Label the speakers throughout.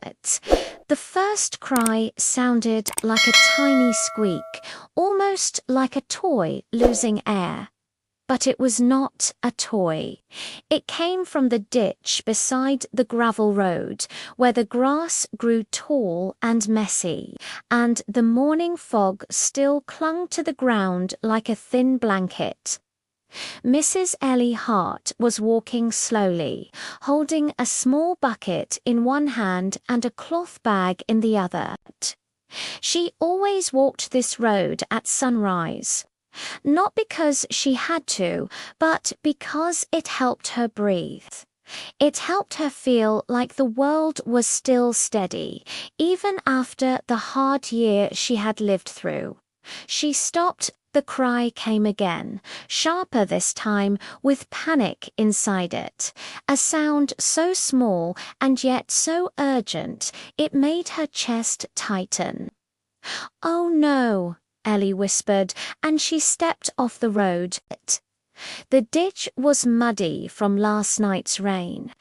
Speaker 1: The first cry sounded like a tiny squeak, almost like a toy losing air. But it was not a toy. It came from the ditch beside the gravel road, where the grass grew tall and messy, and the morning fog still clung to the ground like a thin blanket. Mrs. Ellie Hart was walking slowly, holding a small bucket in one hand and a cloth bag in the other. She always walked this road at sunrise. Not because she had to, but because it helped her breathe. It helped her feel like the world was still steady, even after the hard year she had lived through. She stopped. The cry came again, sharper this time, with panic inside it. A sound so small and yet so urgent, it made her chest tighten. "Oh no," Ellie whispered, and she stepped off the road. The ditch was muddy from last night's rain.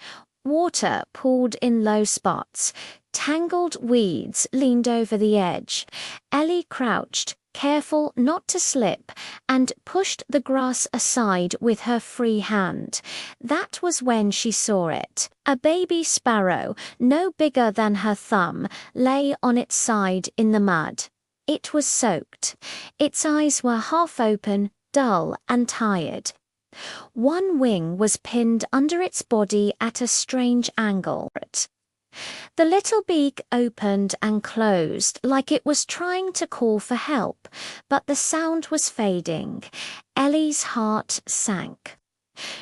Speaker 1: Water pooled in low spots. Tangled weeds leaned over the edge. Ellie crouched, careful not to slip, and pushed the grass aside with her free hand. That was when she saw it. A baby sparrow, no bigger than her thumb, lay on its side in the mud. It was soaked. Its eyes were half open, dull and tired. One wing was pinned under its body at a strange angle. The little beak opened and closed like it was trying to call for help, but the sound was fading. Ellie's heart sank.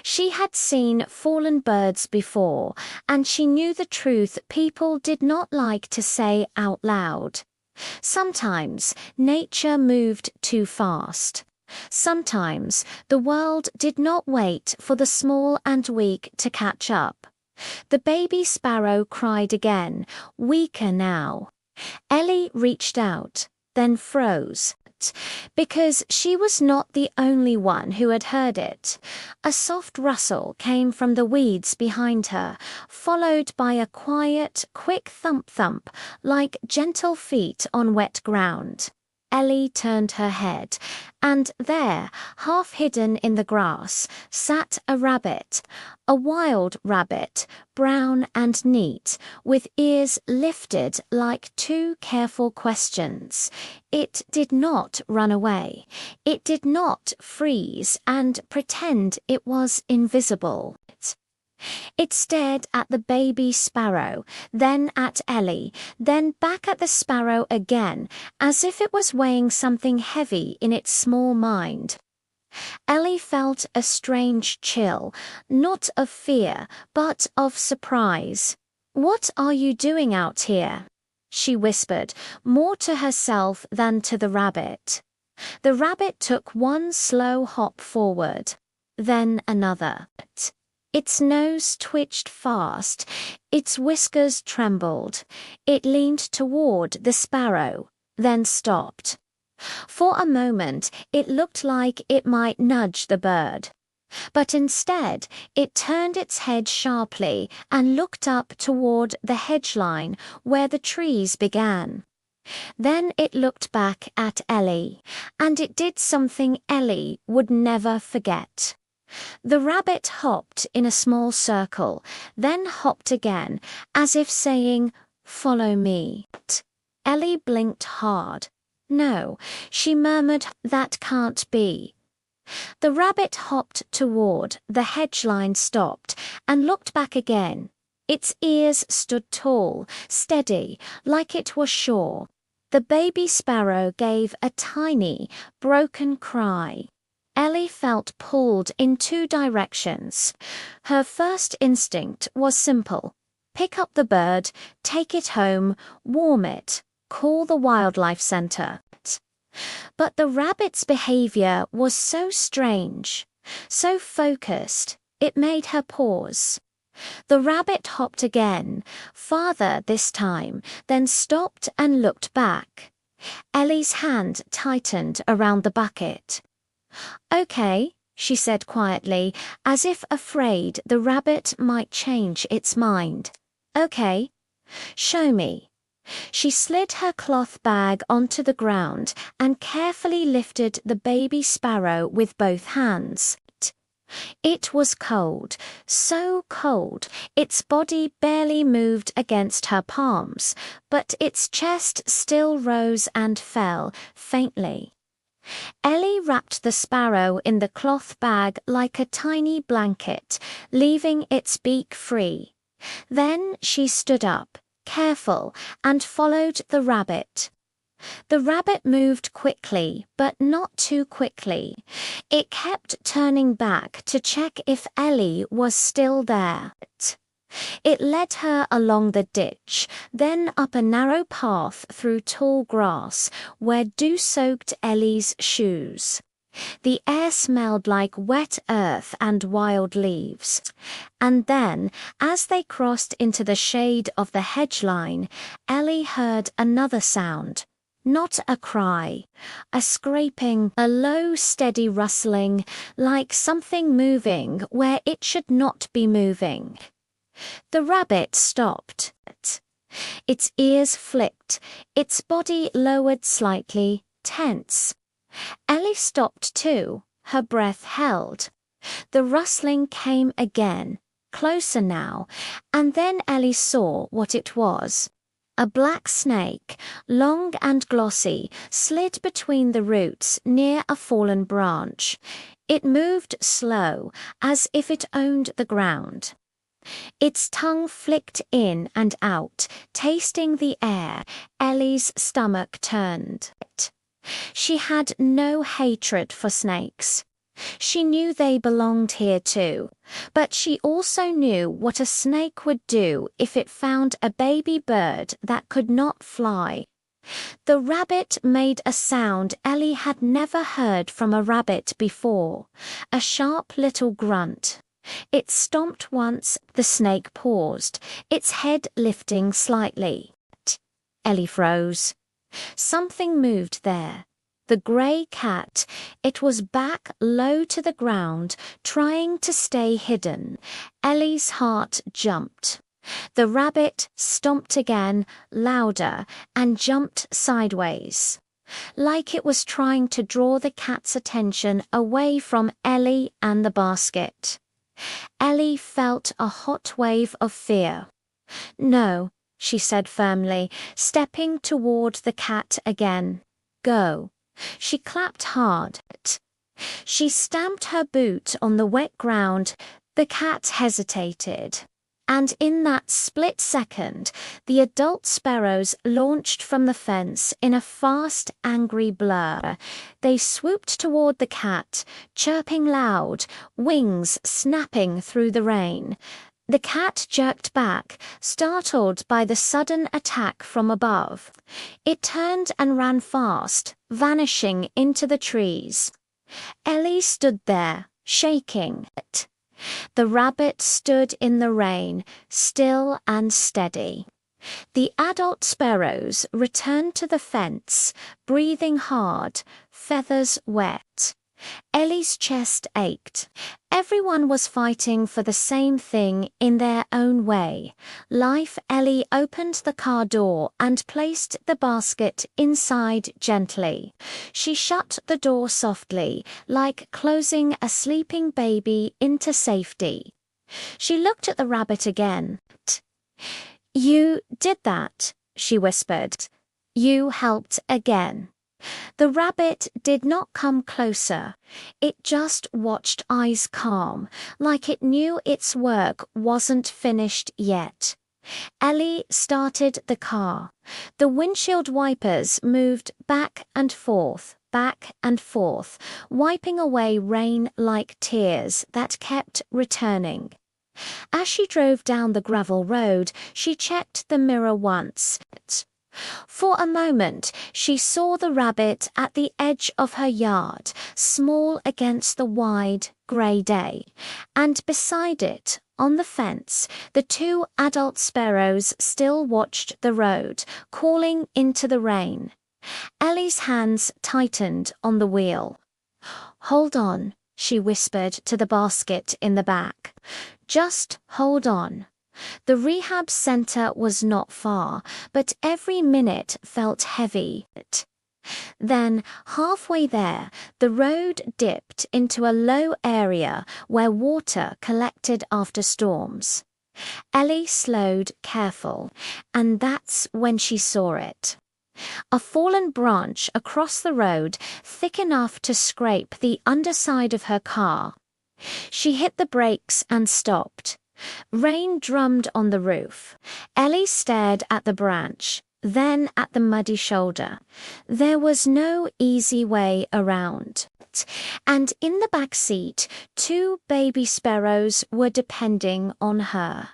Speaker 1: She had seen fallen birds before, and she knew the truth people did not like to say out loud. Sometimes nature moved too fast. Sometimes the world did not wait for the small and weak to catch up. The baby sparrow cried again, weaker now. Ellie reached out, then froze, because she was not the only one who had heard it. A soft rustle came from the weeds behind her, followed by a quiet, quick thump-thump, like gentle feet on wet ground. Ellie turned her head, and there, half hidden in the grass, sat a rabbit, a wild rabbit, brown and neat, with ears lifted like two careful questions. It did not run away. It did not freeze and pretend it was invisible. It stared at the baby sparrow, then at Ellie, then back at the sparrow again, as if it was weighing something heavy in its small mind. Ellie felt a strange chill, not of fear, but of surprise. "What are you doing out here?" she whispered, more to herself than to the rabbit. The rabbit took one slow hop forward, then another. Its nose twitched fast, its whiskers trembled. It leaned toward the sparrow, then stopped. For a moment, it looked like it might nudge the bird. But instead, it turned its head sharply and looked up toward the hedge-line where the trees began. Then it looked back at Ellie, and it did something Ellie would never forget. The rabbit hopped in a small circle, then hopped again, as if saying, "Follow me." Ellie blinked hard. "No," she murmured, "that can't be." The rabbit hopped toward the hedge-line, stopped, and looked back again. Its ears stood tall, steady, like it was sure. The baby sparrow gave a tiny, broken cry. Ellie felt pulled in two directions. Her first instinct was simple. Pick up the bird, take it home, warm it, call the wildlife center. But the rabbit's behavior was so strange, so focused, it made her pause. The rabbit hopped again, farther this time, then stopped and looked back. Ellie's hand tightened around the bucket. "Okay," she said quietly, as if afraid the rabbit might change its mind. "Okay." "Show me." She slid her cloth bag onto the ground and carefully lifted the baby sparrow with both hands. It was cold, so cold, its body barely moved against her palms, but its chest still rose and fell faintly. Ellie wrapped the sparrow in the cloth bag like a tiny blanket, leaving its beak free. Then she stood up, careful, and followed the rabbit. The rabbit moved quickly, but not too quickly. It kept turning back to check if Ellie was still there. It led her along the ditch, then up a narrow path through tall grass, where dew soaked Ellie's shoes. The air smelled like wet earth and wild leaves. And then, as they crossed into the shade of the hedge line, Ellie heard another sound. Not a cry, a scraping, a low, steady rustling, like something moving where it should not be moving. The rabbit stopped. Its ears flicked, its body lowered slightly, tense. Ellie stopped too, her breath held. The rustling came again, closer now, and then Ellie saw what it was. A black snake, long and glossy, slid between the roots near a fallen branch. It moved slow, as if it owned the ground. Its tongue flicked in and out, tasting the air. Ellie's stomach turned. She had no hatred for snakes. She knew they belonged here too, but she also knew what a snake would do if it found a baby bird that could not fly. The rabbit made a sound Ellie had never heard from a rabbit before, a sharp little grunt. It stomped once, the snake paused, its head lifting slightly. Ellie froze. Something moved there. The grey cat. It was back low to the ground, trying to stay hidden. Ellie's heart jumped. The rabbit stomped again, louder, and jumped sideways, like it was trying to draw the cat's attention away from Ellie and the basket. Ellie felt a hot wave of fear. "No," she said firmly, stepping toward the cat again. "Go." She clapped hard. She stamped her boot on the wet ground. The cat hesitated. And in that split second, the adult sparrows launched from the fence in a fast, angry blur. They swooped toward the cat, chirping loud, wings snapping through the rain. The cat jerked back, startled by the sudden attack from above. It turned and ran fast, vanishing into the trees. Ellie stood there, shaking. The rabbit stood in the rain, still and steady. The adult sparrows returned to the fence, breathing hard, feathers wet. Ellie's chest ached. Everyone was fighting for the same thing in their own way. Life. Ellie opened the car door and placed the basket inside gently. She shut the door softly, like closing a sleeping baby into safety. She looked at the rabbit again. "You did that," she whispered. "You helped again." The rabbit did not come closer. It just watched, eyes calm, like it knew its work wasn't finished yet. Ellie started the car. The windshield wipers moved back and forth, wiping away rain like tears that kept returning. As she drove down the gravel road, she checked the mirror once. For a moment, she saw the rabbit at the edge of her yard, small against the wide, grey day. And beside it, on the fence, the two adult sparrows still watched the road, calling into the rain. Ellie's hands tightened on the wheel. "Hold on," she whispered to the basket in the back. "Just hold on." The rehab center was not far, but every minute felt heavy. Then, halfway there, the road dipped into a low area where water collected after storms. Ellie slowed, careful, and that's when she saw it. A fallen branch across the road, thick enough to scrape the underside of her car. She hit the brakes and stopped. Rain drummed on the roof. Ellie stared at the branch, then at the muddy shoulder. There was no easy way around. And in the back seat, 2 baby sparrows were depending on her.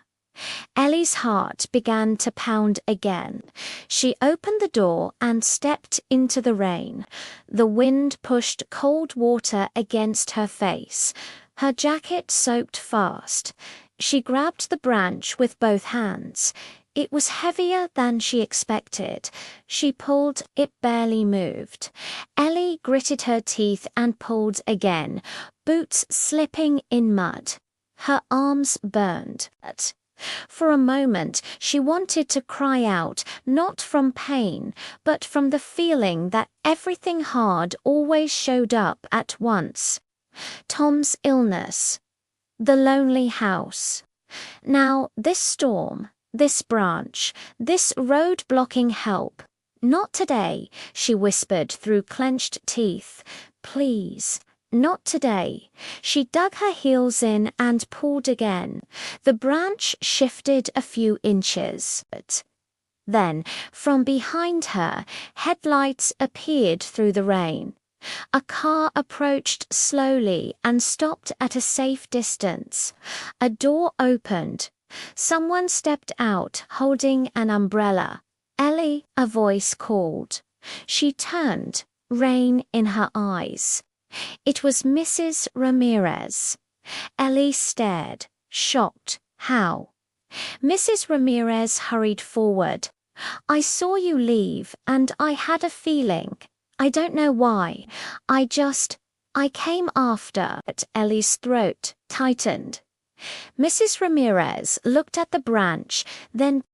Speaker 1: Ellie's heart began to pound again. She opened the door and stepped into the rain. The wind pushed cold water against her face. Her jacket soaked fast. She grabbed the branch with both hands. It was heavier than she expected. She pulled, it barely moved. Ellie gritted her teeth and pulled again, boots slipping in mud. Her arms burned. For a moment, she wanted to cry out, not from pain, but from the feeling that everything hard always showed up at once. Tom's illness. The lonely house. Now, this storm, this branch, this road blocking help. Not today, she whispered through clenched teeth. Please. Not today. She dug her heels in and pulled again. The branch shifted a few inches. Then, from behind her, headlights appeared through the rain. A car approached slowly and stopped at a safe distance. A door opened. Someone stepped out, holding an umbrella. Ellie, a voice called. She turned, rain in her eyes. It was Mrs. Ramirez. Ellie stared, shocked. How? Mrs. Ramirez hurried forward. I saw you leave, and I had a feeling. I don't know why. I came after. Ellie's throat tightened. Mrs. Ramirez looked at the branch, then